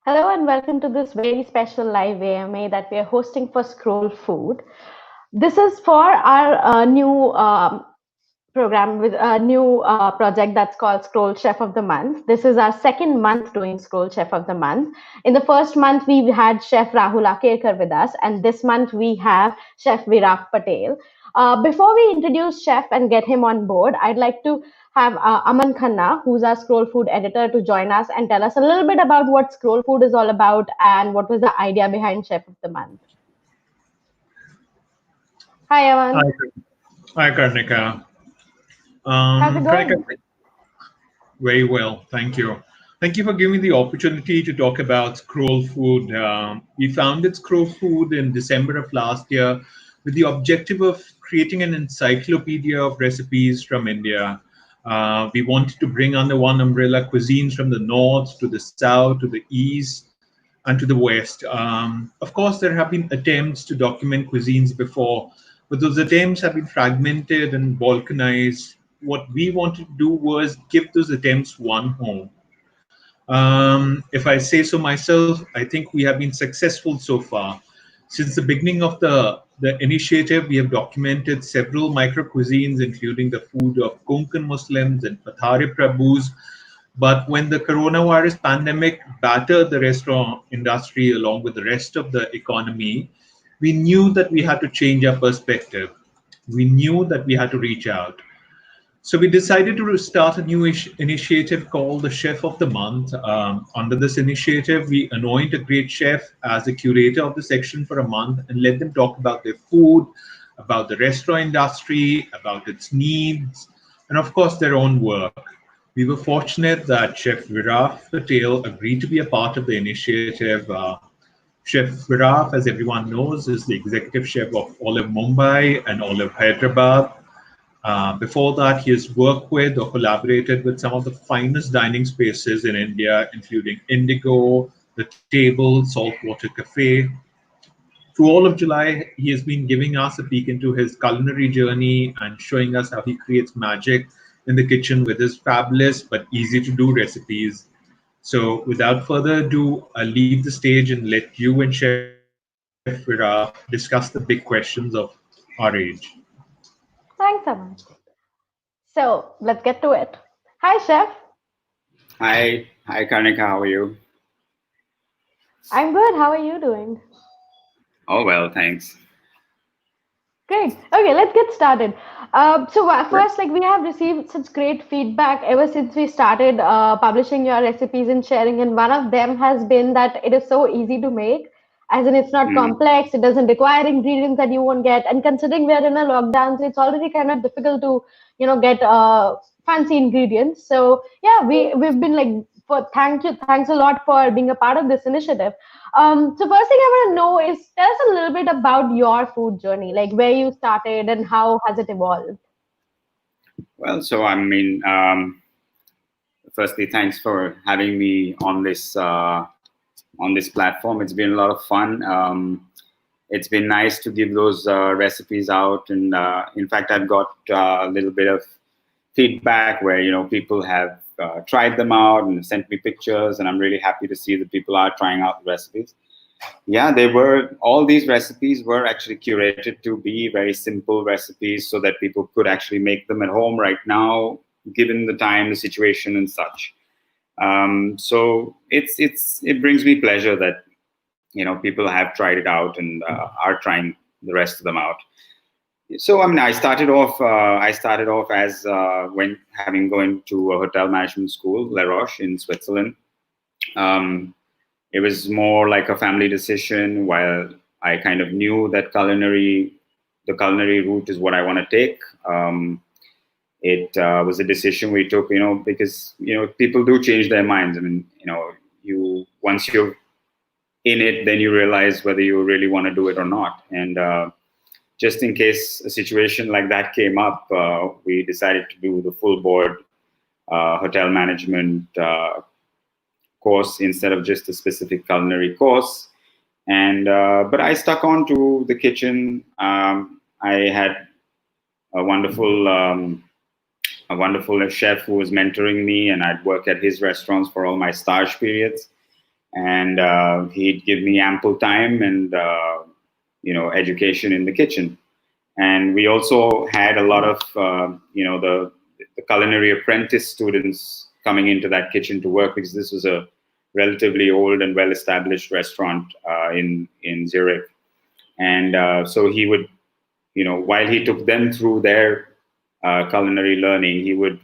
Hello and welcome to this very special live AMA that we are hosting for Scroll Food. This is for our new program with a new project that's called Scroll Chef of the Month. This is our second month doing Scroll Chef of the Month. In the first month, we had Chef Rahul Akerkar with us, and this month we have Chef Viraf Patel. Before we introduce Chef and get him on board, I'd like to have Aman Khanna, who's our Scroll Food editor, to join us and tell us a little bit about what Scroll Food is all about and what was the idea behind Chef of the Month. Hi, Hi, Aman. hi, Karnika. How's it Karnika, going? very well, thank you. Thank you for giving me the opportunity to talk about Scroll Food. We founded Scroll Food in December of last year with the objective of creating an encyclopedia of recipes from India. We wanted to bring under one umbrella cuisines from the north to the south to the east and to the west. Of course, there have been attempts to document cuisines before, but those attempts have been fragmented and balkanized. What we wanted to do was give those attempts one home. If I say so myself, I think we have been successful so far. Since the beginning of the initiative, we have documented several micro cuisines, including the food of Konkan Muslims and Pathare Prabhus. But when the coronavirus pandemic battered the restaurant industry along with the rest of the economy, we knew that we had to change our perspective. We knew that we had to reach out. So we decided to start a new initiative called the Chef of the Month. Under this initiative, we anoint a great chef as the curator of the section for a month and let them talk about their food, about the restaurant industry, about its needs, and of course their own work. We were fortunate that Chef Viraf Patel agreed to be a part of the initiative. Chef Viraf, as everyone knows, is the executive chef of Olive Mumbai and Olive Hyderabad. Before that, he has worked with or collaborated with some of the finest dining spaces in India, including Indigo, The Table, Saltwater Cafe. Through all of July, he has been giving us a peek into his culinary journey and showing us how he creates magic in the kitchen with his fabulous but easy to do recipes. So, without further ado, I'll leave the stage and let you and Chef Viraf discuss the big questions of our age. Thanks, Aman. So let's get to it. Hi, Chef. Hi, Karnika. How are you? I'm good. How are you doing? Oh well, thanks. Great. Okay, let's get started. Great. First, like we have received such great feedback ever since we started publishing your recipes and sharing, and one of them has been that it is so easy to make, as in it's not Mm, complex, it doesn't require ingredients that you won't get, and considering we're in a lockdown, so it's already kind of difficult to, get fancy ingredients. So yeah, we've been like thanks a lot for being a part of this initiative. So first thing I want to know is tell us a little bit about your food journey, like where you started and how has it evolved. well, firstly, thanks for having me on this platform. It's been a lot of fun. It's been nice to give those recipes out, and in fact, I've got a little bit of feedback where people have tried them out and sent me pictures, and I'm really happy to see that people are trying out the recipes. Yeah, all these recipes were actually curated to be very simple recipes so that people could actually make them at home right now, given the time, the situation, and such. So it brings me pleasure that people have tried it out and are trying the rest of them out. So I started off as when having going to a hotel management school, La Roche in Switzerland. Um, it was more like a family decision, while I kind of knew that the culinary route is what I want to take. It was a decision we took, because people do change their minds. I mean, you once you're in it, then you realize whether you really want to do it or not. And just in case a situation like that came up, we decided to do the full board hotel management course instead of just a specific culinary course. And but I stuck on to the kitchen. I had a wonderful chef who was mentoring me, and I'd work at his restaurants for all my stage periods. and he'd give me ample time and education in the kitchen. And we also had a lot of the culinary apprentice students coming into that kitchen to work, because this was a relatively old and well-established restaurant in Zurich. And so he would, while he took them through their culinary learning, he would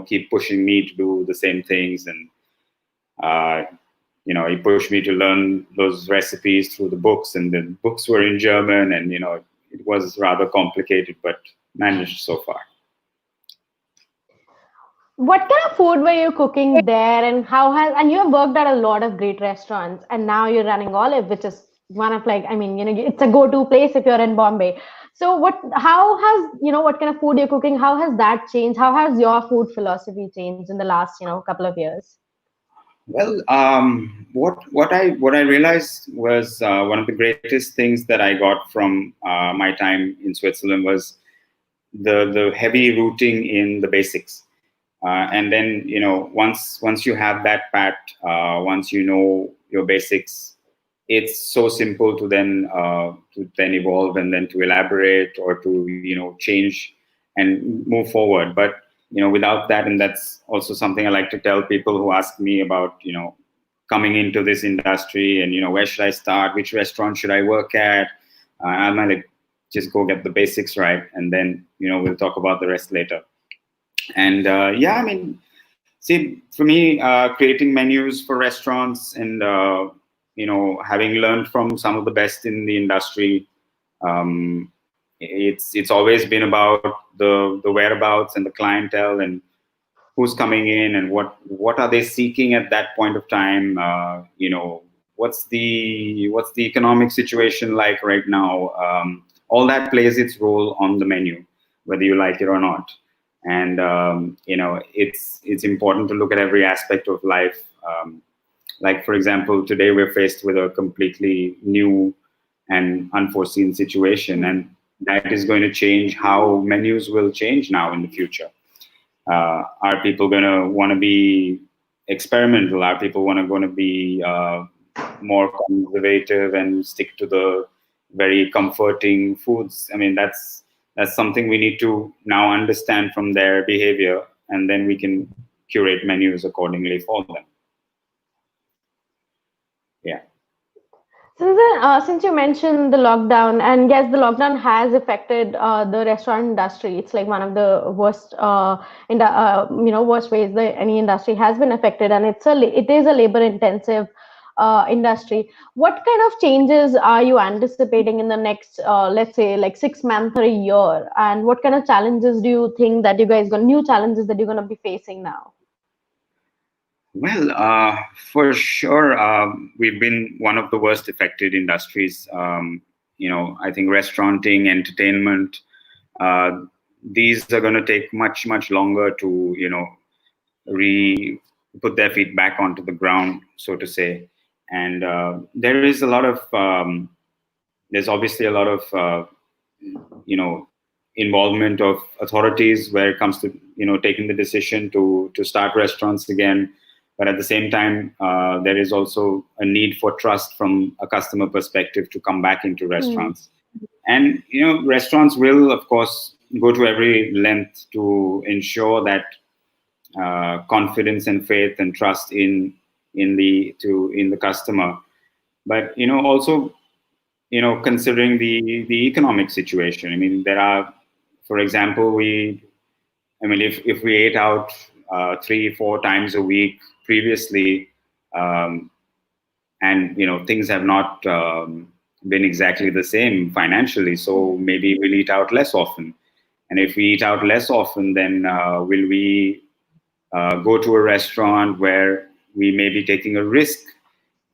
keep pushing me to do the same things. And he pushed me to learn those recipes through the books, and the books were in German, and it was rather complicated, but managed so far. What kind of food were you cooking there, and you have worked at a lot of great restaurants, and now you're running Olive, which is one of it's a go-to place if you're in Bombay. So what kind of food you're cooking? How has that changed? How has your food philosophy changed in the last, couple of years? Well, what I realized was one of the greatest things that I got from my time in Switzerland was the heavy rooting in the basics. And then, once you have that pat, once you know your basics, it's so simple to then evolve, and then to elaborate, or to change and move forward. But without that, and that's also something I like to tell people who ask me about coming into this industry, and where should I start, which restaurant should I work at. I'm like, just go get the basics right, and then we'll talk about the rest later. And see, for me, creating menus for restaurants, and having learned from some of the best in the industry, it's always been about the whereabouts and the clientele, and who's coming in, and what are they seeking at that point of time. What's the economic situation like right now. All that plays its role on the menu, whether you like it or not. And it's important to look at every aspect of life. Like, for example, today we're faced with a completely new and unforeseen situation, and that is going to change how menus will change now in the future. Are people going to want to be experimental? Are people going to be more conservative and stick to the very comforting foods? I mean, that's something we need to now understand from their behavior, and then we can curate menus accordingly for them. Yeah. Since you mentioned the lockdown, and yes, the lockdown has affected the restaurant industry. It's like one of the worst, worst ways that any industry has been affected, and it is a labor-intensive industry. What kind of changes are you anticipating in the next, let's say, like 6 months or a year? And what kind of challenges do you think that new challenges that you're going to be facing now? Well, for sure, we've been one of the worst affected industries. I think restauranting, entertainment, these are going to take much, much longer to, put their feet back onto the ground, so to say. And there is a lot of, there's obviously a lot of, involvement of authorities where it comes to, taking the decision to start restaurants again. But at the same time, there is also a need for trust from a customer perspective to come back into restaurants. And, restaurants will, of course, go to every length to ensure that confidence and faith and trust in the customer. But, also, considering the economic situation. I mean, there are, for example, if we ate out 3-4 times a week previously, and things have not been exactly the same financially, so maybe we'll eat out less often. And if we eat out less often, then will we go to a restaurant where we may be taking a risk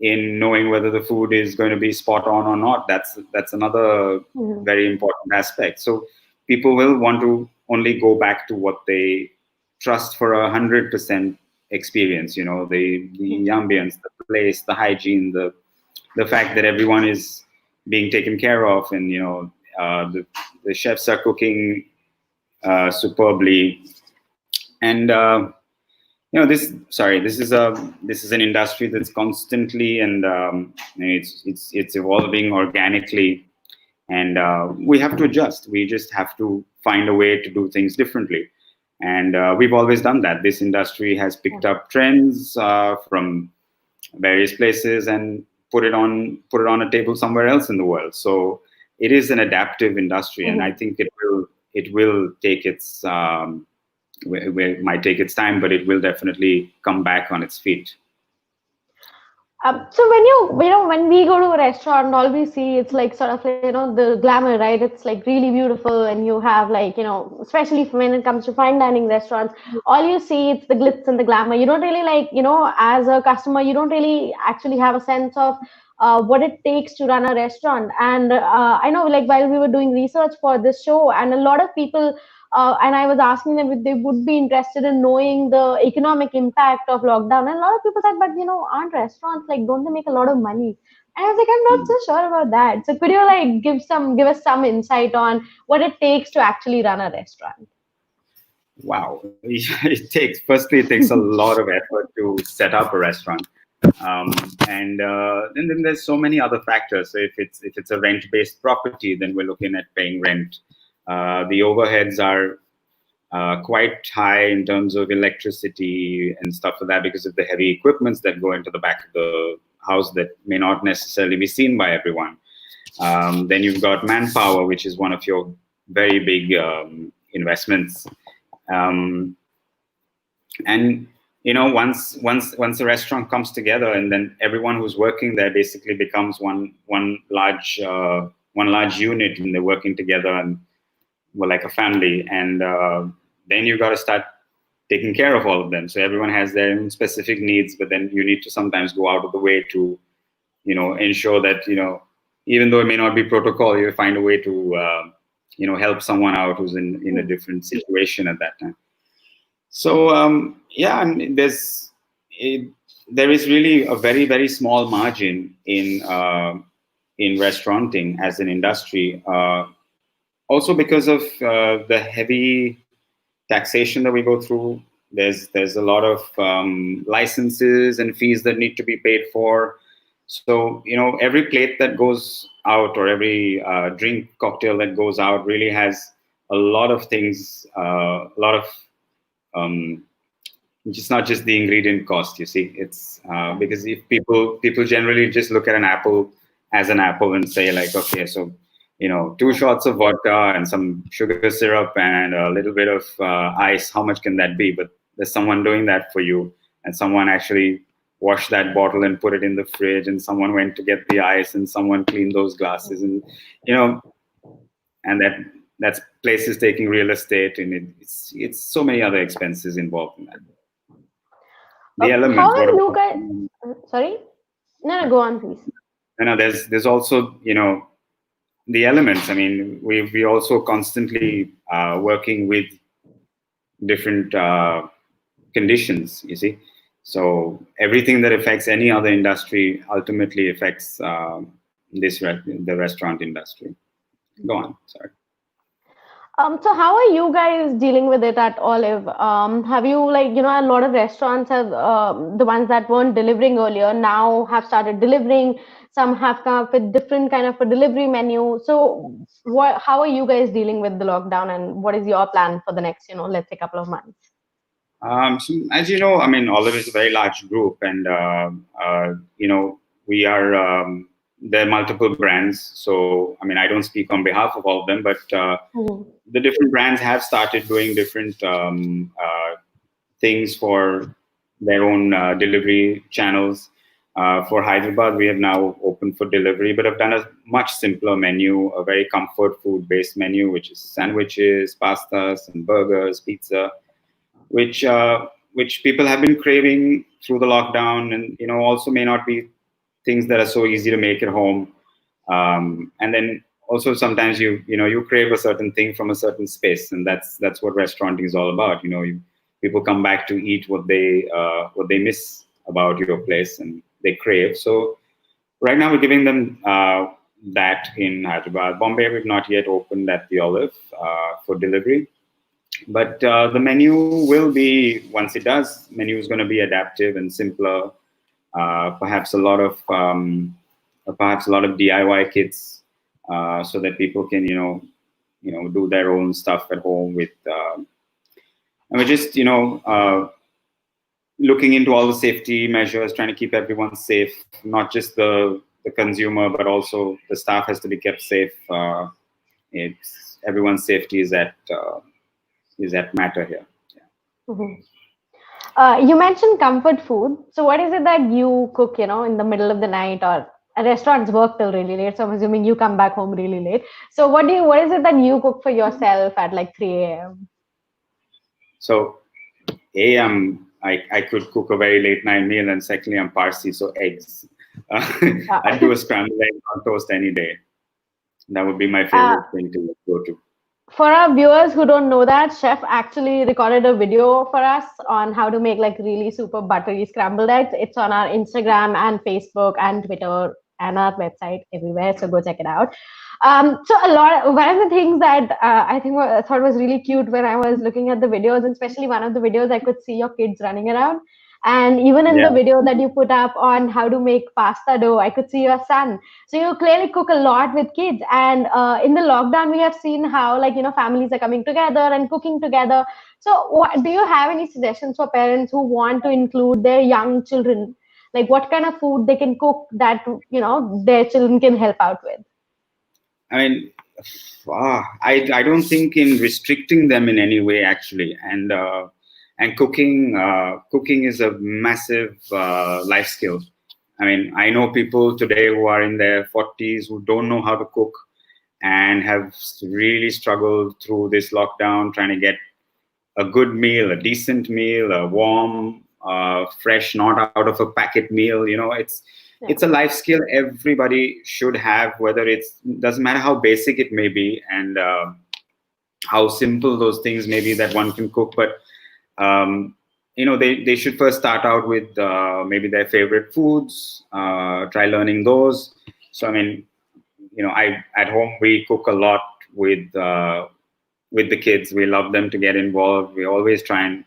in knowing whether the food is going to be spot on or not? That's another very important aspect. So people will want to only go back to what they trust for 100% experience, the ambience, the place, the hygiene, the fact that everyone is being taken care of, and the chefs are cooking superbly. And this is an industry that's constantly and it's evolving organically, and we have to adjust. We just have to find a way to do things differently, and we've always done that. This industry has picked up trends from various places and put it on a table somewhere else in the world. So it is an adaptive industry, and I think it will take its it might take its time, but it will definitely come back on its feet. So when we go to a restaurant, all we see it's like sort of the glamour, right? It's like really beautiful, and you have like especially when it comes to fine dining restaurants, all you see it's the glitz and the glamour. You don't really like as a customer, you don't really actually have a sense of what it takes to run a restaurant. And I know like while we were doing research for this show, and a lot of people. And I was asking them if they would be interested in knowing the economic impact of lockdown. And a lot of people said, but aren't restaurants like, don't they make a lot of money? And I was like, I'm not so sure about that. So could you like give us some insight on what it takes to actually run a restaurant? Wow, it takes a lot of effort to set up a restaurant, and then there's so many other factors. So if it's a rent-based property, then we're looking at paying rent. The overheads are quite high in terms of electricity and stuff like that because of the heavy equipments that go into the back of the house that may not necessarily be seen by everyone. Then you've got manpower, which is one of your very big investments. And once the restaurant comes together, and then everyone who's working there basically becomes one large unit, and they're working together and we're like a family. And then you got to start taking care of all of them. So everyone has their own specific needs, but then you need to sometimes go out of the way to ensure that even though it may not be protocol, you find a way to help someone out who's in a different situation at that time. So there is really a very, very small margin in restauranting as an industry. Also because of the heavy taxation that we go through, there's a lot of licenses and fees that need to be paid for. So every plate that goes out, or every drink cocktail that goes out, really has a lot of things, it's not just the ingredient cost. You see, it's because if people generally just look at an apple as an apple and say like, okay, so 2 shots of vodka and some sugar syrup and a little bit of ice, how much can that be? But there's someone doing that for you, and someone actually washed that bottle and put it in the fridge, and someone went to get the ice, and someone cleaned those glasses, and and that place is taking real estate, and it's so many other expenses involved in that. The elements. How are you guys? Sorry, no, go on, please. There's also the elements. I mean, we also constantly working with different conditions. You see, so everything that affects any other industry ultimately affects the restaurant industry. Go on. Sorry. So how are you guys dealing with it at Olive? Have you a lot of restaurants have the ones that weren't delivering earlier now have started delivering. Some have come up with different kind of a delivery menu. So how are you guys dealing with the lockdown, and what is your plan for the next, let's say couple of months? So as you know, I mean, Olive is a very large group, and we are there are multiple brands. So I mean, I don't speak on behalf of all of them, but the different brands have started doing different things for their own delivery channels. For Hyderabad, we have now opened for delivery, but have done a much simpler menu, a very comfort food-based menu, which is sandwiches, pastas, and burgers, pizza, which people have been craving through the lockdown, and also may not be things that are so easy to make at home. And then also sometimes you crave a certain thing from a certain space, and that's what restauranting is all about. People come back to eat what they miss about your place, and they crave. So right now we're giving them that in Hyderabad. Bombay, we've not yet opened at the Olive for delivery. But the menu will be, once it does, menu is going to be adaptive and simpler. Perhaps a lot of DIY kits, so that people can do their own stuff at home with. And we're just looking into all the safety measures, trying to keep everyone safe, not just the consumer, but also the staff has to be kept safe. It's everyone's safety is at matter here. Yeah. Mm-hmm. You mentioned comfort food. So what is it that you cook, in the middle of the night, or restaurants work till really late? So I'm assuming you come back home really late. So what is it that you cook for yourself at like 3 a.m.? So, I could cook a very late night meal, and secondly, I'm Parsi, so eggs. I'd do a scrambled egg on toast any day. That would be my favorite thing to go to. For our viewers who don't know that, Chef actually recorded a video for us on how to make like really super buttery scrambled eggs. It's on our Instagram and Facebook and Twitter and our website everywhere. So go check it out. So one of the things that I thought was really cute when I was looking at the videos, and especially one of the videos, I could see your kids running around. And even in the video that you put up on how to make pasta dough, I could see your son. So you clearly cook a lot with kids. And in the lockdown, we have seen how families are coming together and cooking together. So do you have any suggestions for parents who want to include their young children? Like what kind of food they can cook that their children can help out with? I mean, I don't think in restricting them in any way, actually. And cooking is a massive life skill. I mean, I know people today who are in their 40s who don't know how to cook and have really struggled through this lockdown trying to get a good meal, a decent meal, a warm, fresh, not out of a packet meal. It's a life skill everybody should have, whether doesn't matter how basic it may be and how simple those things may be that one can cook, but they should first start out with maybe their favorite foods, try learning those. So I mean, at home we cook a lot with the kids. We love them to get involved. We always try and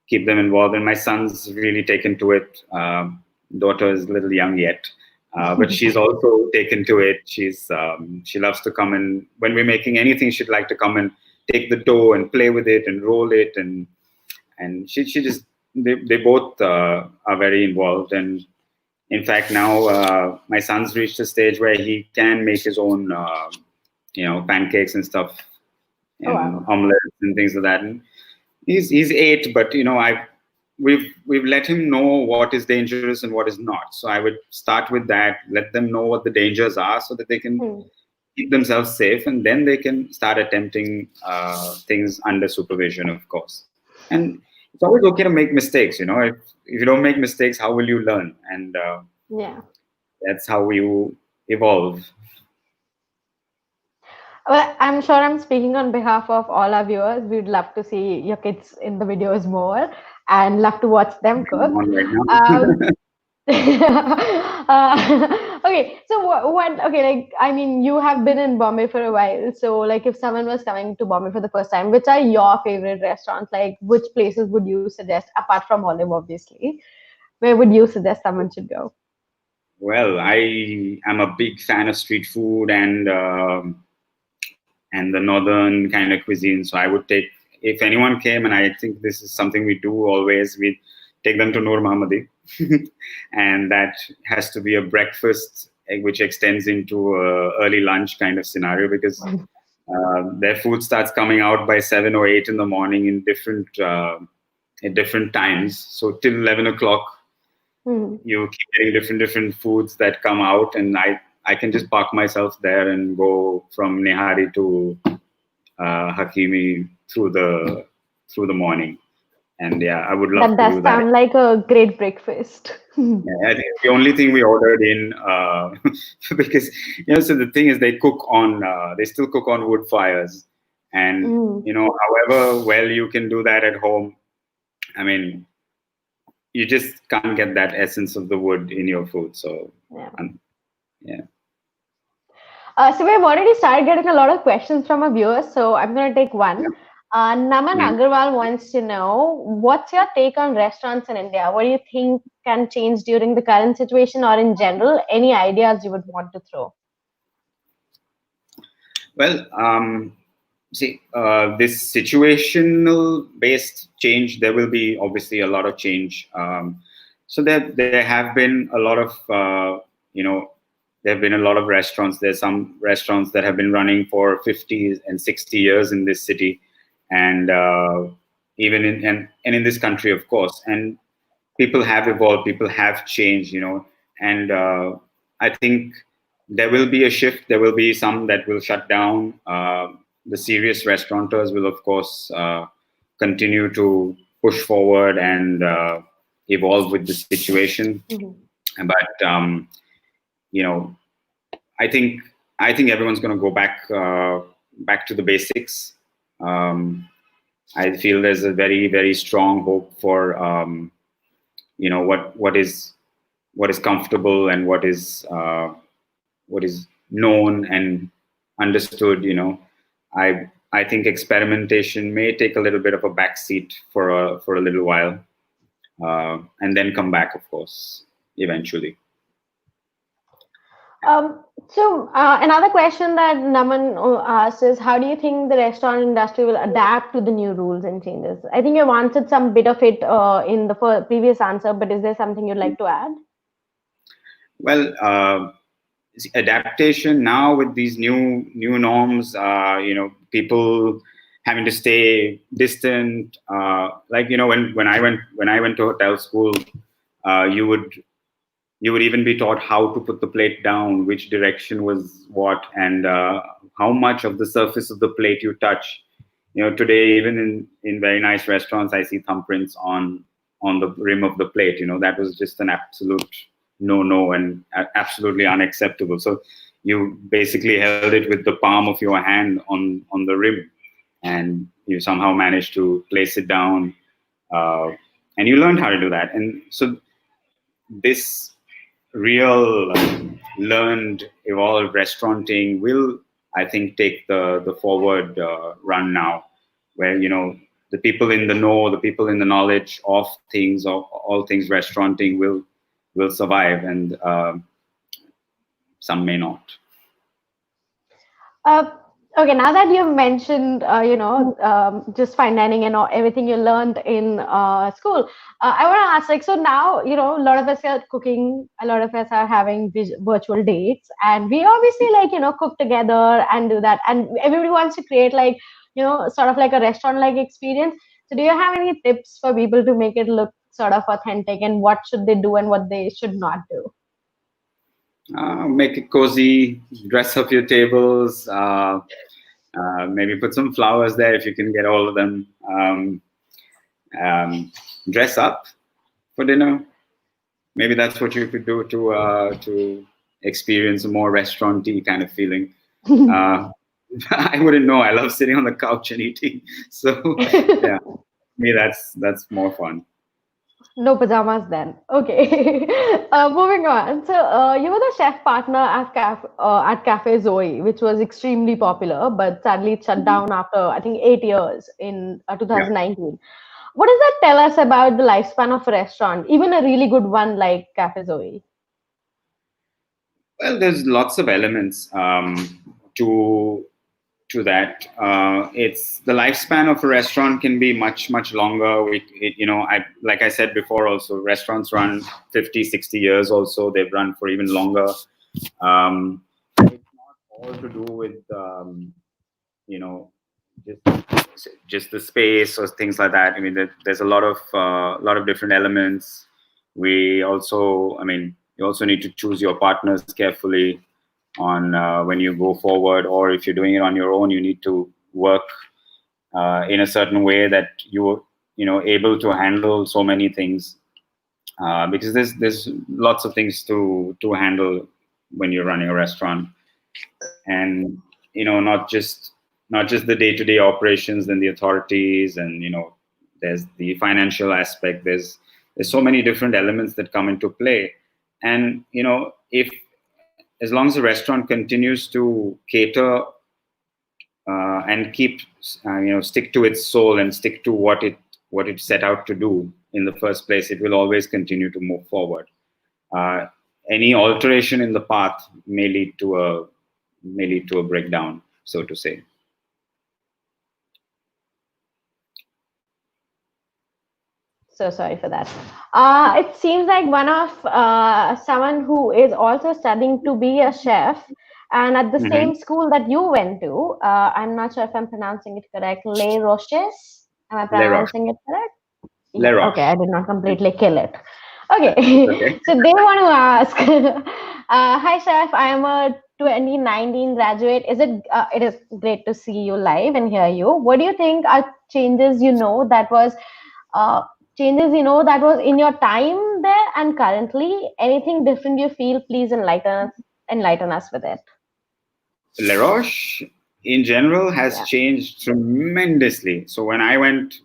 keep them involved, and my son's really taken to it. Daughter is a little young yet, but she's also taken to it. She loves to come, and when we're making anything, she'd like to come and take the dough and play with it and roll it, and they both are very involved. And in fact, now my son's reached a stage where he can make his own pancakes and stuff, and omelets and things like that. And he's 8, but we've let him know what is dangerous and what is not. So I would start with that, let them know what the dangers are so that they can keep themselves safe, and then they can start attempting things under supervision, of course. And it's always okay to make mistakes. If you don't make mistakes, how will you learn? And that's how you evolve. Well, I'm sure I'm speaking on behalf of all our viewers. We'd love to see your kids in the videos more and love to watch them cook. Okay, so you have been in Bombay for a while. So like if someone was coming to Bombay for the first time, which are your favorite restaurants? Like which places would you suggest, apart from Olive, obviously? Where would you suggest someone should go? Well, I am a big fan of street food and the northern kind of cuisine. So I would take, if anyone came, and I think this is something we do always, we take them to Noor Mohammadi. And that has to be a breakfast which extends into a early lunch kind of scenario, because their food starts coming out by 7 or 8 in the morning in different times. So till 11 o'clock, you keep getting different foods that come out, and I can just park myself there and go from Nehari to Hakimi through the morning. And I would love to do that. That does sound like a great breakfast. I think the only thing we ordered in, because so the thing is, they still cook on wood fires, and however well you can do that at home, I mean, you just can't get that essence of the wood in your food. So So we've already started getting a lot of questions from our viewers. So I'm going to take one. Naman Agarwal wants to know, what's your take on restaurants in India? What do you think can change during the current situation or in general? Any ideas you would want to throw? Well, see, this situational based change, there will be obviously a lot of change. So there have been a lot of, there have been a lot of restaurants. There's some restaurants that have been running for 50 and 60 years in this city, and even in in this country, of course. And people have evolved, people have changed, and I think there will be a shift. There will be some that will shut down. The serious restaurateurs will, of course, continue to push forward and evolve with the situation. Mm-hmm. But I think everyone's going to go back to the basics. I feel there's a very, very strong hope for what is comfortable and what is known and understood. I think experimentation may take a little bit of a backseat for a little while, and then come back, of course, eventually. So another question that Naman asked is, how do you think the restaurant industry will adapt to the new rules and changes? I think you've answered some bit of it in the previous answer, but is there something you'd like to add? Well, adaptation now with these new norms, people having to stay distant. When I went to hotel school, you would even be taught how to put the plate down, which direction was what, and how much of the surface of the plate you touch. Today, even in very nice restaurants, I see thumbprints on the rim of the plate. That was just an absolute no and absolutely unacceptable. So you basically held it with the palm of your hand on the rim, and you somehow managed to place it down, and you learned how to do that. And so this real learned, evolved restauranting will, I think, take the forward run now, where the people in the know, the people in the knowledge of things, of all things restauranting will survive, and some may not. Okay, now that you've mentioned, just fine dining and everything you learned in school, I want to ask, so now, a lot of us are cooking, a lot of us are having virtual dates, and we obviously cook together and do that, and everybody wants to create sort of like a restaurant-like experience. So do you have any tips for people to make it look sort of authentic, and what should they do and what they should not do? Make it cozy, dress up your tables, maybe put some flowers there if you can get all of them. Dress up for dinner. Maybe that's what you could do to experience a more restaurant-y kind of feeling. I wouldn't know. I love sitting on the couch and eating. So yeah, me that's more fun. No pajamas then. Okay. Moving on. So you were the chef partner at Cafe Zoe, which was extremely popular, but sadly it shut down after, I think, 8 years in 2019. Yeah. What does that tell us about the lifespan of a restaurant, even a really good one like Cafe Zoe? Well, there's lots of elements to that. It's the lifespan of a restaurant can be much longer. Like I said before, also restaurants run 50, 60 years. Also, they've run for even longer. It's not all to do with just the space or things like that. I mean, there's a lot of different elements. You also need to choose your partners carefully on when you go forward, or if you're doing it on your own, you need to work in a certain way that you're able to handle so many things, because there's lots of things to handle when you're running a restaurant, and not just the day-to-day operations and the authorities, and there's the financial aspect. There's so many different elements that come into play, and if as long as the restaurant continues to cater and keep stick to its soul and stick to what it set out to do in the first place, it will always continue to move forward. Any alteration in the path may lead to a breakdown, so to say. So sorry for that. It seems like one of someone who is also studying to be a chef, and at the same school that you went to. I'm not sure if I'm pronouncing it correct. Les Roches. Am I Les Roches. pronouncing it correct? Les Roches. Okay, I did not completely kill it. Okay, Okay. so they want to ask, hi chef, I am a 2019 graduate. It is great to see you live and hear you. What do you think are changes that was that was in your time there and currently? Anything different you feel? Please enlighten us with it. Les Roches in general has changed tremendously. So when I went,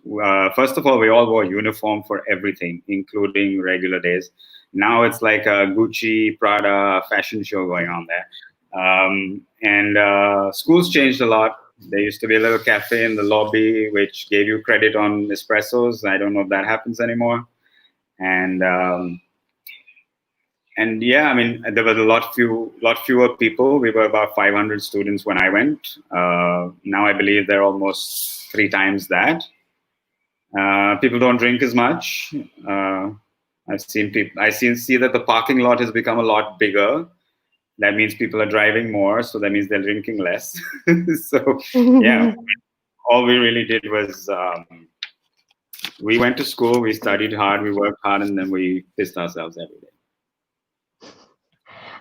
first of all, we all wore uniform for everything, including regular days. Now it's like a Gucci, Prada fashion show going on there. And schools changed a lot. There used to be a little cafe in the lobby which gave you credit on espressos. I don't know if that happens anymore. And yeah, I mean, there were a lot fewer people. We were about 500 students when I went. Now I believe they're almost 3 times that. People don't drink as much. I see that the parking lot has become a lot bigger. That means people are driving more, so that means they're drinking less. So yeah, all we really did was we went to school, we studied hard, we worked hard, and then we pissed ourselves every day.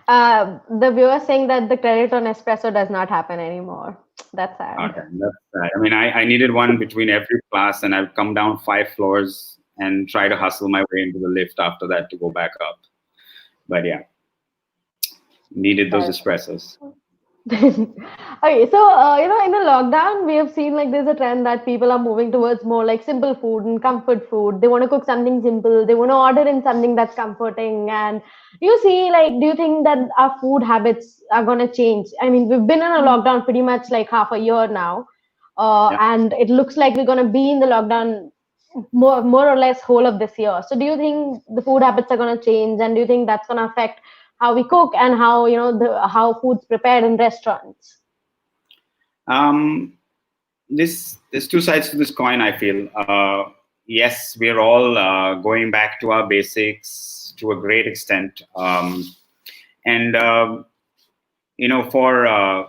The viewer saying that the credit on espresso does not happen anymore. That's sad. Okay, that's sad. I mean, I needed one between every class, and I've come down 5 floors and try to hustle my way into the lift after that to go back up. But yeah, needed those espressos. Okay, so in the lockdown, we have seen like there's a trend that people are moving towards more like simple food and comfort food. They want to cook something simple. They want to order in something that's comforting. And do you think that our food habits are going to change? I mean, we've been in a lockdown pretty much like half a year now, and it looks like we're going to be in the lockdown more or less whole of this year. So do you think the food habits are going to change, and do you think that's going to affect how we cook and how how food's prepared in restaurants? There's 2 sides to this coin, I feel. Yes, we're all going back to our basics to a great extent, and for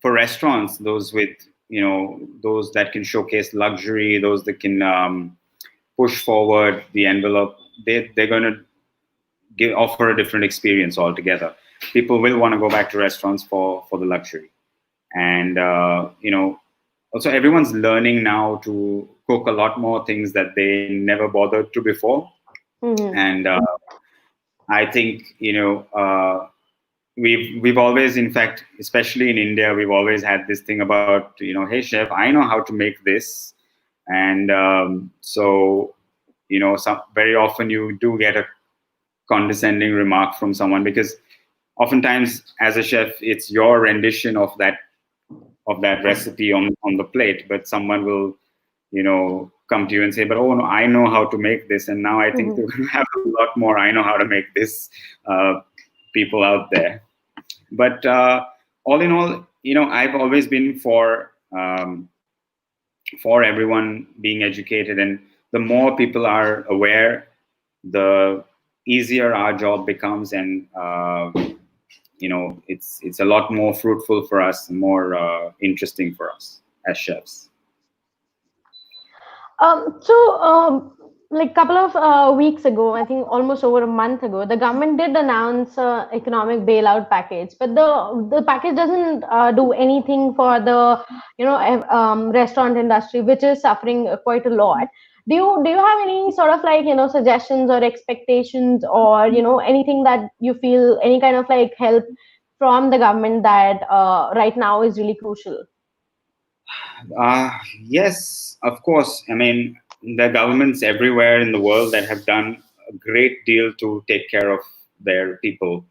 restaurants, those with those that can showcase luxury, those that can push forward the envelope, they're going to offer a different experience altogether. People will want to go back to restaurants for the luxury, and also everyone's learning now to cook a lot more things that they never bothered to before. And I think we've always, in fact, especially in India, we've always had this thing about hey chef, I know how to make this, and so very often you do get a condescending remark from someone, because oftentimes as a chef it's your rendition of that recipe on the plate, but someone will come to you and say, but oh no, I know how to make this. And now I think we have a lot more I know how to make this people out there. But all in all, I've always been for everyone being educated, and the more people are aware, the easier our job becomes, and it's a lot more fruitful for us, more interesting for us as chefs. Like a couple of weeks ago, I think almost over a month ago, the government did announce economic bailout package, but the package doesn't do anything for the restaurant industry, which is suffering quite a lot. Do you have any sort of like suggestions or expectations, or anything that you feel, any kind of like help from the government that right now is really crucial? Yes, of course. I mean, the governments everywhere in the world that have done a great deal to take care of their people,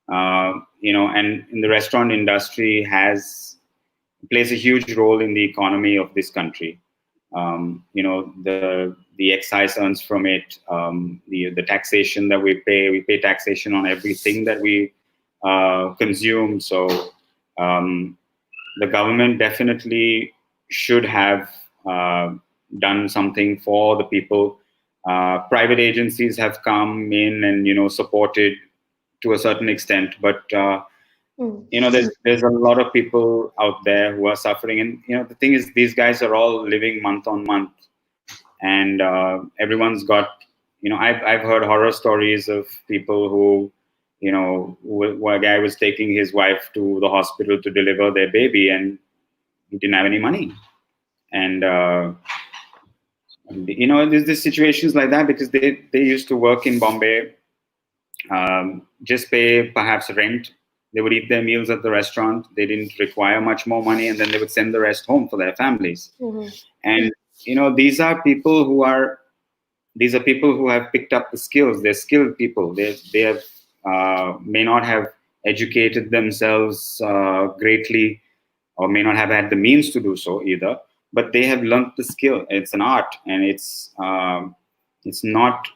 and in the restaurant industry has plays a huge role in the economy of this country. The excise earns from it. The taxation that we pay taxation on everything that we consume. So the government definitely should have done something for the people. Private agencies have come in and supported to a certain extent, but there's a lot of people out there who are suffering, and the thing is, these guys are all living month on month, and everyone's got, I've heard horror stories of people who, where a guy was taking his wife to the hospital to deliver their baby, and he didn't have any money, and there's situations like that because they used to work in Bombay, just pay perhaps rent. They would eat their meals at the restaurant. They didn't require much more money, and then they would send the rest home for their families. And these are people who have picked up the skills. They're skilled people. They have may not have educated themselves greatly, or may not have had the means to do so either. But they have learned the skill. It's an art, and it's not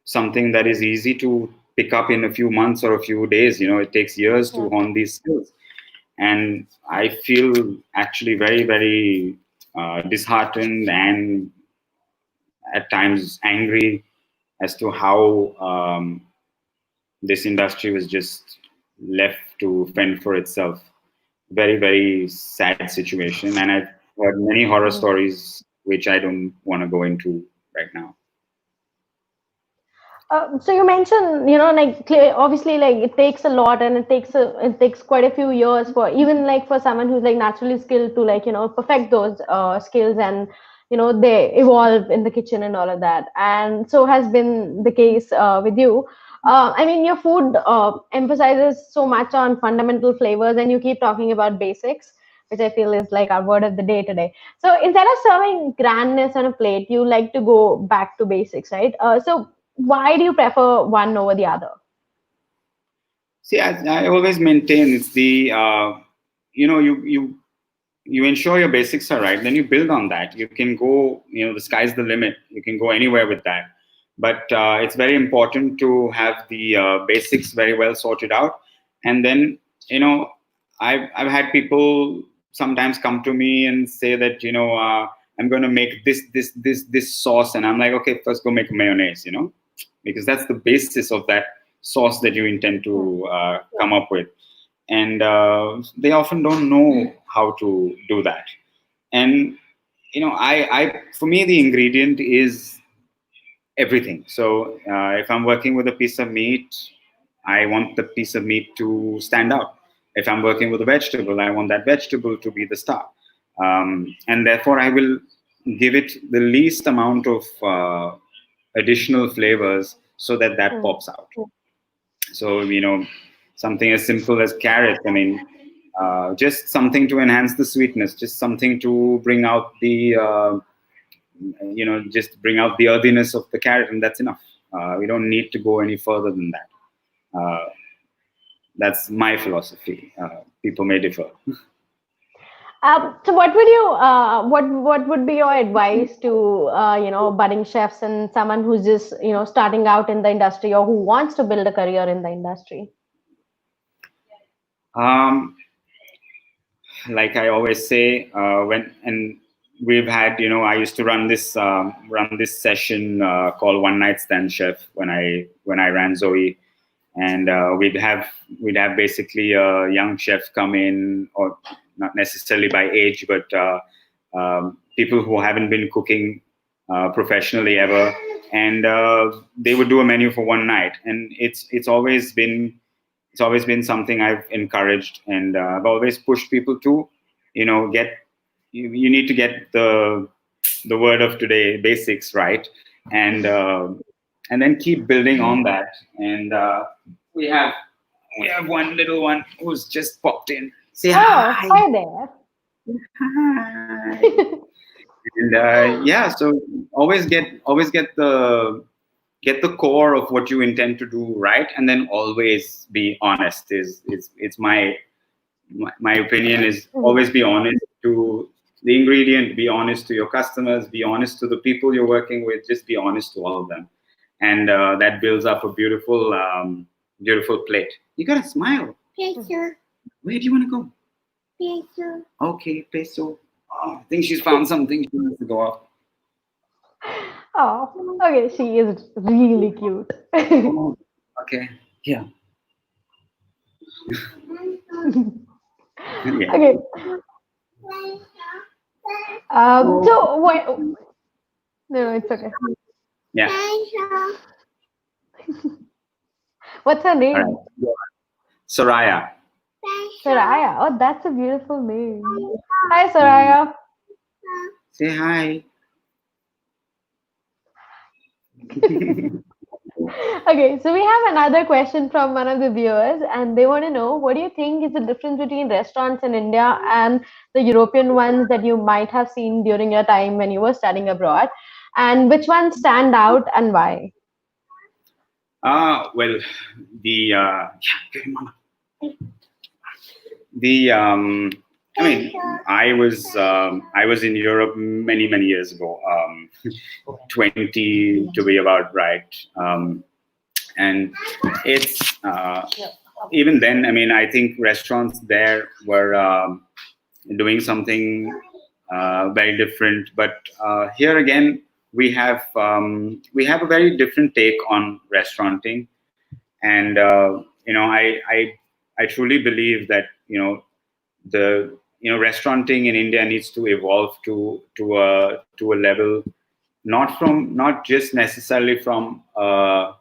something that is easy to pick up in a few months or a few days. It takes years to hone these skills. And I feel actually very, very disheartened and at times angry as to how this industry was just left to fend for itself. Very, very sad situation. And I've heard many horror stories, which I don't want to go into right now. So you mentioned, obviously, it takes a lot, and it takes quite a few years for even for someone who's naturally skilled to perfect those skills, and they evolve in the kitchen and all of that. And so has been the case with you. Your food emphasizes so much on fundamental flavors, and you keep talking about basics, which I feel is our word of the day today. So instead of serving grandness on a plate, you like to go back to basics, right? So why do you prefer one over the other? See, I always maintain it's the you ensure your basics are right, then you build on that. You can go, the sky's the limit. You can go anywhere with that. But it's very important to have the basics very well sorted out. And then, I've had people sometimes come to me and say that, I'm going to make this sauce. And I'm like, okay, first go make mayonnaise, because that's the basis of that sauce that you intend to come up with. And they often don't know how to do that. And, for me, the ingredient is everything. So if I'm working with a piece of meat, I want the piece of meat to stand out. If I'm working with a vegetable, I want that vegetable to be the star. And therefore, I will give it the least amount of additional flavors so that pops out. So, something as simple as carrot, just something to enhance the sweetness, just something to bring out the just bring out the earthiness of the carrot, and that's enough. We don't need to go any further than that. That's my philosophy. People may differ. So what would you what would be your advice to budding chefs and someone who's just starting out in the industry, or who wants to build a career in the industry? Like I always say, we've had, I used to run this session called One Night Stand Chef when I ran Zoe, and we'd have basically a young chef come in, or not necessarily by age, but people who haven't been cooking professionally ever, and they would do a menu for one night, and it's always been something I've encouraged, and I've always pushed people to, you need to get the word of today, basics, right, and then keep building on that. And we have one little one who's just popped in. Say hi. Hi there. Hi. And so always get the core of what you intend to do right, and then always be honest. It's my my opinion is always be honest to the ingredient, be honest to your customers, be honest to the people you're working with, just be honest to all of them. And that builds up a beautiful, beautiful plate. You gotta smile. Peso. Where do you want to go? Peso. Okay, peso. Oh, I think she's found something. She wants to go off. Oh, okay. She is really cute. Oh, okay. Yeah. Yeah. Okay. So what? No, it's okay. Yeah. What's her All name? right. Soraya. Soraya. Oh, that's a beautiful name. Hi, Soraya. Say hi. Okay, so we have another question from one of the viewers, and they want to know, what do you think is the difference between restaurants in India and the European ones that you might have seen during your time when you were studying abroad, and which ones stand out and why? Well, the the I mean, I was in Europe many years ago, 20 to be about right, and it's even then. I mean, I think restaurants there were doing something very different, but here again we have a very different take on restauranting, and I truly believe that the restauranting in India needs to evolve to a level, not just necessarily from the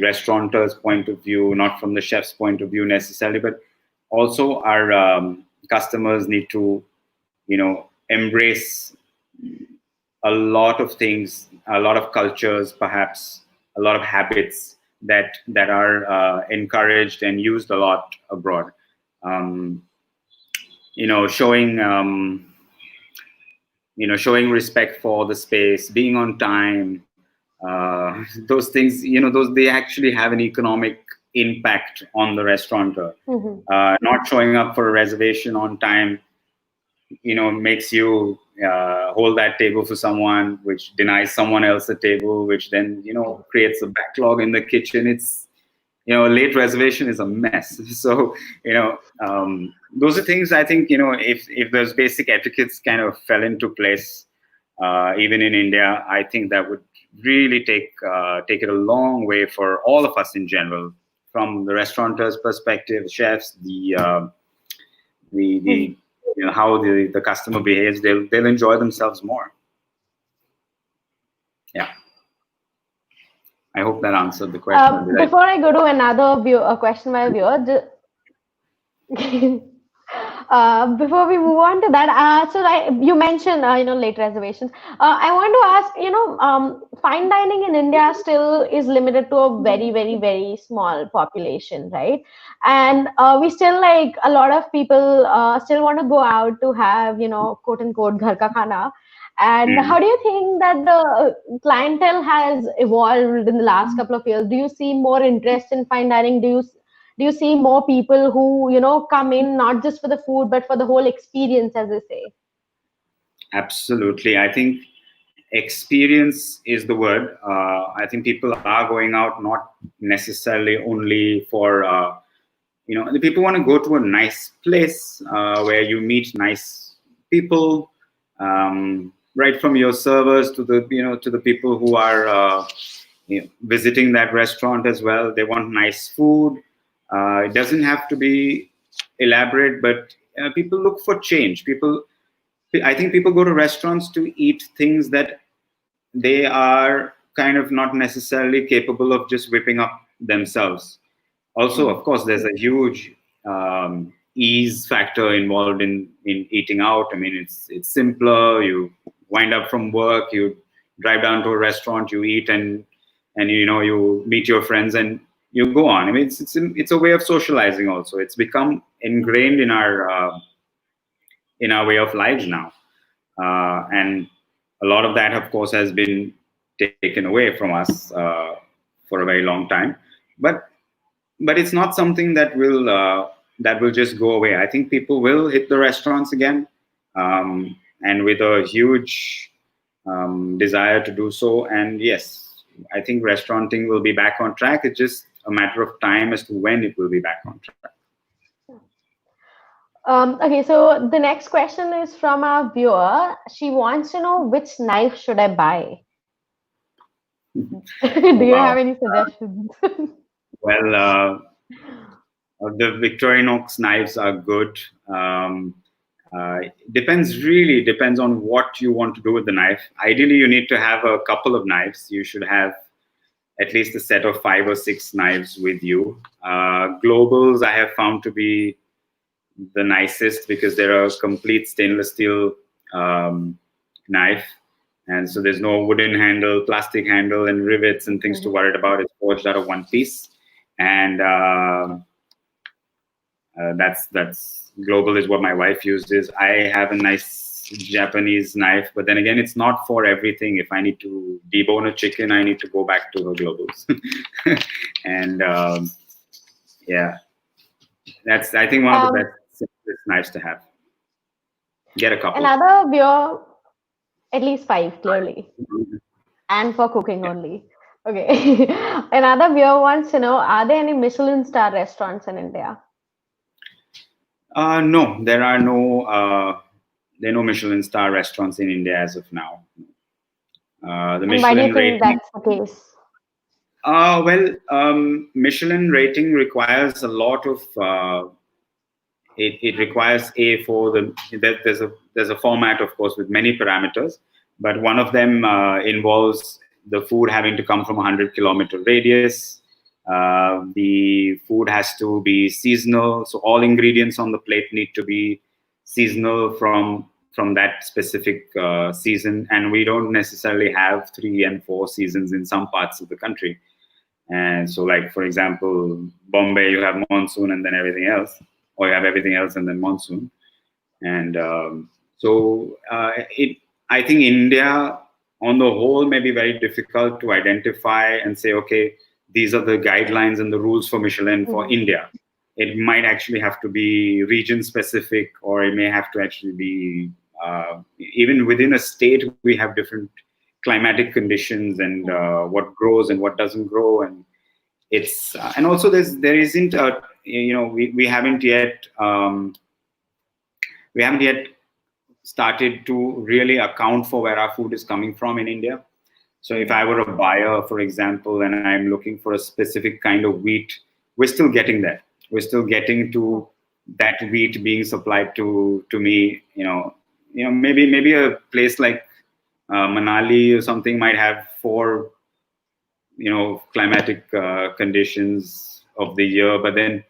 restaurateur's point of view, not from the chef's point of view necessarily, but also our customers need to embrace a lot of things, a lot of cultures, perhaps a lot of habits that are encouraged and used a lot abroad. Um, showing respect for the space, being on time, those things, those, they actually have an economic impact on the restaurateur. Not showing up for a reservation on time, makes you hold that table for someone, which denies someone else a table, which then creates a backlog in the kitchen. It's a late reservation is a mess. So those are things I think if those basic etiquettes kind of fell into place, even in India, I think that would really take it a long way for all of us in general, from the restaurateur's perspective, chefs, the how the customer behaves. They'll enjoy themselves more. Yeah. I hope that answered the question. Before I go to another question by a viewer, before we move on to that, you mentioned late reservations. I want to ask, fine dining in India still is limited to a very small population, right? And we still, like, a lot of people still want to go out to have quote unquote ghar ka khana. And how do you think that the clientele has evolved in the last couple of years? Do you see more interest in fine dining? Do you see more people who come in not just for the food but for the whole experience, as they say? Absolutely. I think experience is the word. I think people are going out not necessarily only for the people want to go to a nice place where you meet nice people, right from your servers to the to the people who are visiting that restaurant as well. They want nice food. It doesn't have to be elaborate, but people look for change. I think people go to restaurants to eat things that they are kind of not necessarily capable of just whipping up themselves. Also, of course, there's a huge ease factor involved in eating out. I mean, it's simpler. You wind up from work, you drive down to a restaurant, you eat, and you meet your friends and you go on. I mean, it's a way of socializing. Also, it's become ingrained in our way of lives now, and a lot of that, of course, has been taken away from us for a very long time. But it's not something that will that will just go away. I think people will hit the restaurants again, and with a huge desire to do so. And yes, I think restauranting will be back on track. It's just a matter of time as to when it will be back on track. Okay, so the next question is from our viewer. She wants to know, which knife should I buy? Do you have Wow. any suggestions? Well, the Victorinox knives are good. Really depends on what you want to do with the knife. Ideally, you need to have a couple of knives. You should have at least a set of 5 or 6 knives with you. Globals I have found to be the nicest because they're a complete stainless steel knife. And so there's no wooden handle, plastic handle, and rivets and things to worry about. It's forged out of one piece. And that's Global is what my wife uses. I have a nice Japanese knife, but then again, it's not for everything. If I need to debone a chicken, I need to go back to her Globals. And yeah, that's, I think, one of the best knives to have. Get a couple. Another viewer, at least 5 clearly, and for cooking only. Okay. Another viewer wants to know, are there any Michelin star restaurants in India? No, there are no Michelin star restaurants in India as of now. The Michelin why do you think rating, that's the case? Michelin rating requires a lot of. It requires there's a format, of course, with many parameters, but one of them involves the food having to come from a 100-kilometer radius. The food has to be seasonal, so all ingredients on the plate need to be seasonal from that specific season, and we don't necessarily have 3 and 4 seasons in some parts of the country. And so, like, for example, Bombay, you have monsoon and then everything else, or you have everything else and then monsoon. And I think India on the whole may be very difficult to identify and say, okay, these are the guidelines and the rules for Michelin for India. It might actually have to be region specific, or it may have to actually be even within a state, we have different climatic conditions and what grows and what doesn't grow. And it's and also there isn't a, we haven't yet started to really account for where our food is coming from in India. So if I were a buyer, for example, and I'm looking for a specific kind of wheat, we're still getting there. We're still getting to that wheat being supplied to me. Maybe a place like Manali or something might have 4 climatic conditions of the year, but then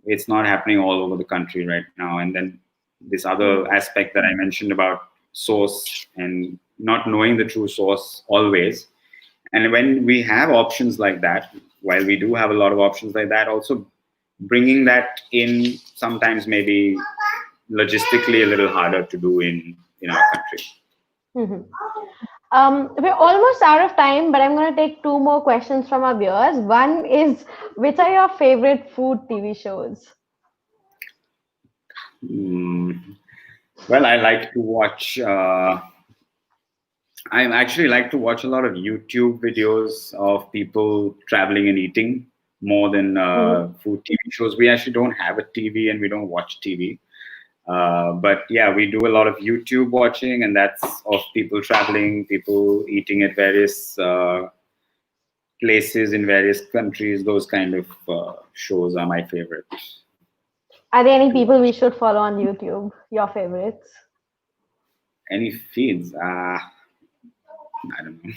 it's not happening all over the country right now. And then this other aspect that I mentioned about source and not knowing the true source always. And when we have options like that, while we do have a lot of options like that, also bringing that in sometimes maybe logistically a little harder to do in our country. We're almost out of time, but I'm going to take 2 more questions from our viewers. One is, which are your favorite food TV shows? Well, I like to watch. I actually like to watch a lot of YouTube videos of people traveling and eating more than food TV shows. We actually don't have a TV and we don't watch TV. But yeah, we do a lot of YouTube watching, and that's of people traveling, people eating at various places in various countries. Those kind of shows are my favorite. Are there any people we should follow on YouTube? Your favorites? Any feeds? I don't know.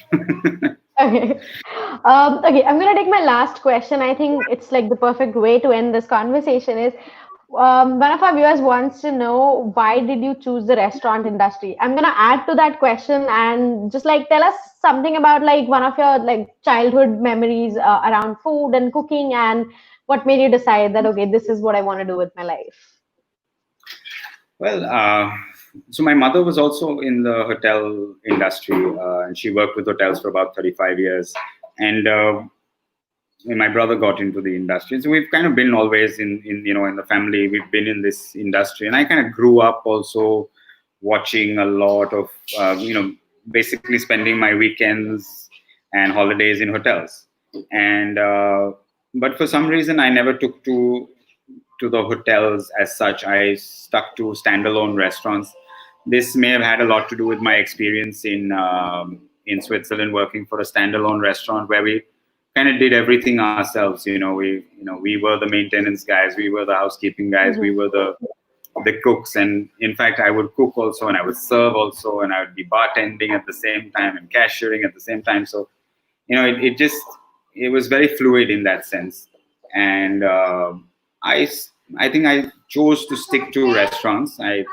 Okay. Okay, I'm going to take my last question. I think it's like the perfect way to end this conversation is, one of our viewers wants to know, why did you choose the restaurant industry? I'm going to add to that question and just like tell us something about like one of your like childhood memories around food and cooking, and what made you decide that, okay, this is what I want to do with my life. Well, so my mother was also in the hotel industry, and she worked with hotels for about 35 years. And my brother got into the industry, so we've kind of been always in the family. We've been in this industry, and I kind of grew up also watching a lot of basically spending my weekends and holidays in hotels. And but for some reason, I never took to the hotels as such. I stuck to standalone restaurants. This may have had a lot to do with my experience in Switzerland, working for a standalone restaurant where we kind of did everything ourselves. We were the maintenance guys, we were the housekeeping guys, we were the cooks, and in fact, I would cook also, and I would serve also, and I would be bartending at the same time and cashiering at the same time. So, it was very fluid in that sense, and I think I chose to stick to restaurants. I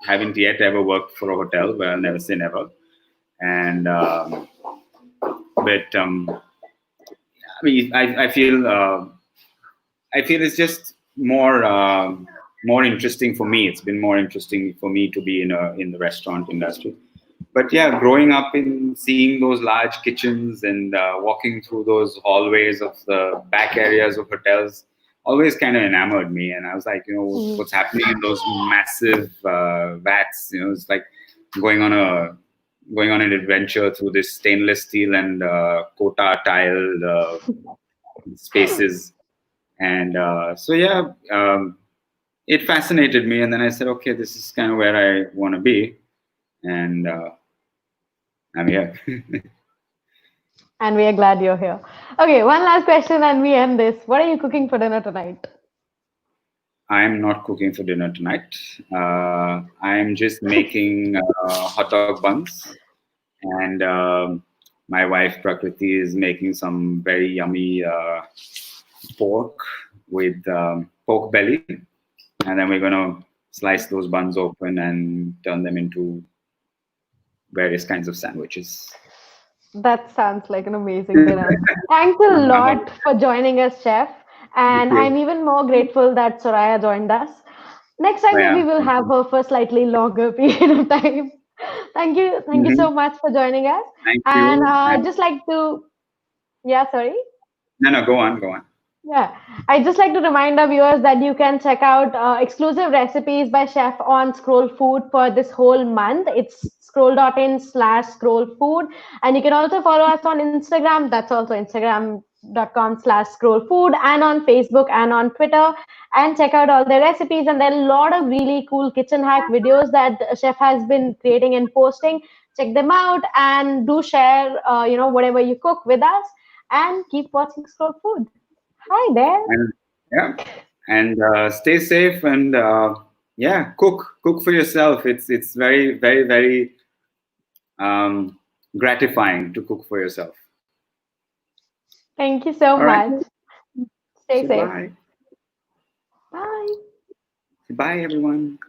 haven't yet ever worked for a hotel, but I'll never say never. And but I mean, I feel it's just more interesting for me. It's been more interesting for me to be in the restaurant industry. But yeah, growing up in seeing those large kitchens and walking through those hallways of the back areas of hotels always kind of enamored me. And I was like, what's happening in those massive vats? It's like going on an adventure through this stainless steel and Kota tiled spaces. And so yeah, it fascinated me. And then I said, okay, this is kind of where I want to be. And I'm here. And we are glad you're here. Okay, one last question and we end this. What are you cooking for dinner tonight? I'm not cooking for dinner tonight. I'm just making hot dog buns. And my wife, Prakriti, is making some very yummy pork with pork belly. And then we're going to slice those buns open and turn them into various kinds of sandwiches. That sounds like an amazing dinner. Thanks a lot for joining us, Chef. And I'm even more grateful that Soraya joined us. Next time, maybe we'll have her for a slightly longer period of time. Thank you. Thank you so much for joining us. Thank you. And I'd just like to, yeah, sorry. No, go on. Yeah, I'd just like to remind our viewers that you can check out exclusive recipes by Chef on Scroll Food for this whole month. It's Scroll.in/Scroll Food. And you can also follow us on Instagram. That's also Instagram.com/Scroll Food, and on Facebook and on Twitter. And check out all the recipes. And there are a lot of really cool kitchen hack videos that Chef has been creating and posting. Check them out and do share, whatever you cook with us. And keep watching Scroll Food. Hi there. And stay safe and cook for yourself. It's very, very, very gratifying to cook for yourself. Thank you so much. Stay safe. Bye. Bye. Bye, everyone.